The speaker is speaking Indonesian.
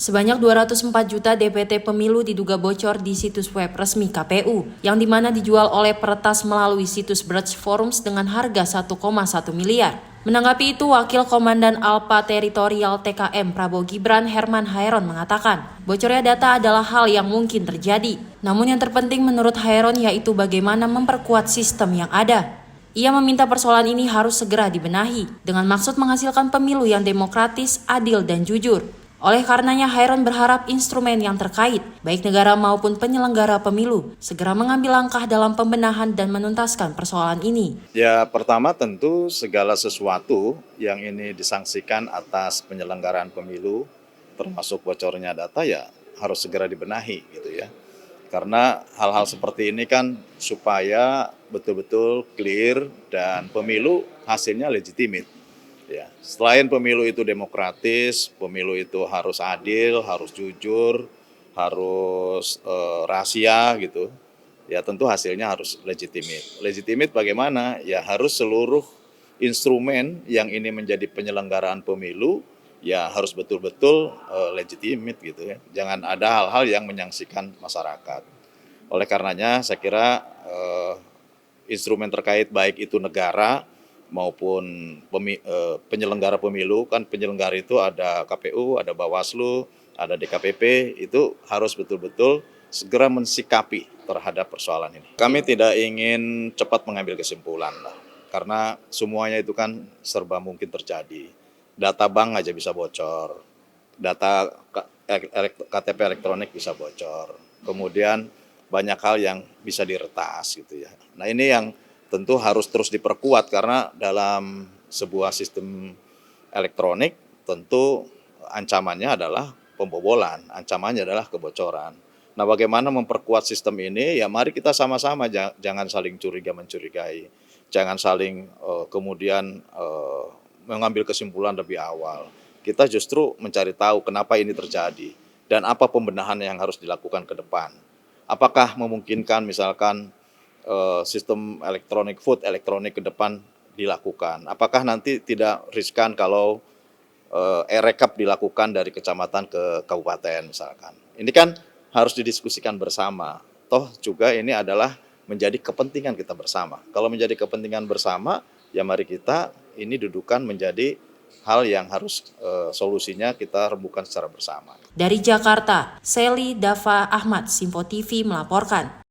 Sebanyak 204 juta DPT pemilu diduga bocor di situs web resmi KPU, yang dimana dijual oleh peretas melalui situs Birch Forums dengan harga 1,1 miliar. Menanggapi itu, Wakil Komandan Alpa Teritorial TKM Prabowo Gibran Herman Hairon mengatakan, bocornya data adalah hal yang mungkin terjadi. Namun yang terpenting menurut Hairon yaitu bagaimana memperkuat sistem yang ada. Ia meminta persoalan ini harus segera dibenahi, dengan maksud menghasilkan pemilu yang demokratis, adil, dan jujur. Oleh karenanya, Hairon berharap instrumen yang terkait, baik negara maupun penyelenggara pemilu, segera mengambil langkah dalam pembenahan dan menuntaskan persoalan ini. Ya, pertama tentu segala sesuatu yang ini disangsikan atas penyelenggaraan pemilu, termasuk bocornya data, ya harus segera dibenahi gitu ya. Karena hal-hal seperti ini kan supaya betul-betul clear dan pemilu hasilnya legitimate. Ya, selain pemilu itu demokratis, pemilu itu harus adil, harus jujur, harus rahasia gitu. Ya tentu hasilnya harus legitimate. Legitimate bagaimana? Ya harus seluruh instrumen yang ini menjadi penyelenggaraan pemilu ya harus betul-betul legitimate gitu ya. Jangan ada hal-hal yang menyaksikan masyarakat. Oleh karenanya saya kira instrumen terkait baik itu negara maupun penyelenggara pemilu, kan penyelenggara itu ada KPU, ada Bawaslu, ada DKPP, itu harus betul-betul segera mensikapi terhadap persoalan ini. Kami tidak ingin cepat mengambil kesimpulan lah, karena semuanya itu kan serba mungkin terjadi. Data bank aja bisa bocor, data KTP elektronik bisa bocor, kemudian banyak hal yang bisa diretas gitu ya. Nah ini yang tentu harus terus diperkuat karena dalam sebuah sistem elektronik tentu ancamannya adalah pembobolan, ancamannya adalah kebocoran. Nah bagaimana memperkuat sistem ini? Ya mari kita sama-sama jangan saling curiga-mencurigai, jangan saling kemudian mengambil kesimpulan lebih awal. Kita justru mencari tahu kenapa ini terjadi dan apa pembenahan yang harus dilakukan ke depan. Apakah memungkinkan misalkan sistem food elektronik ke depan dilakukan? Apakah nanti tidak riskan kalau e-rekap dilakukan dari kecamatan ke kabupaten misalkan? Ini kan harus didiskusikan bersama. Toh juga ini adalah menjadi kepentingan kita bersama. Kalau menjadi kepentingan bersama, ya mari kita ini dudukan menjadi hal yang harus solusinya kita rembukan secara bersama. Dari Jakarta, Sally Dava Ahmad, Simpo TV melaporkan.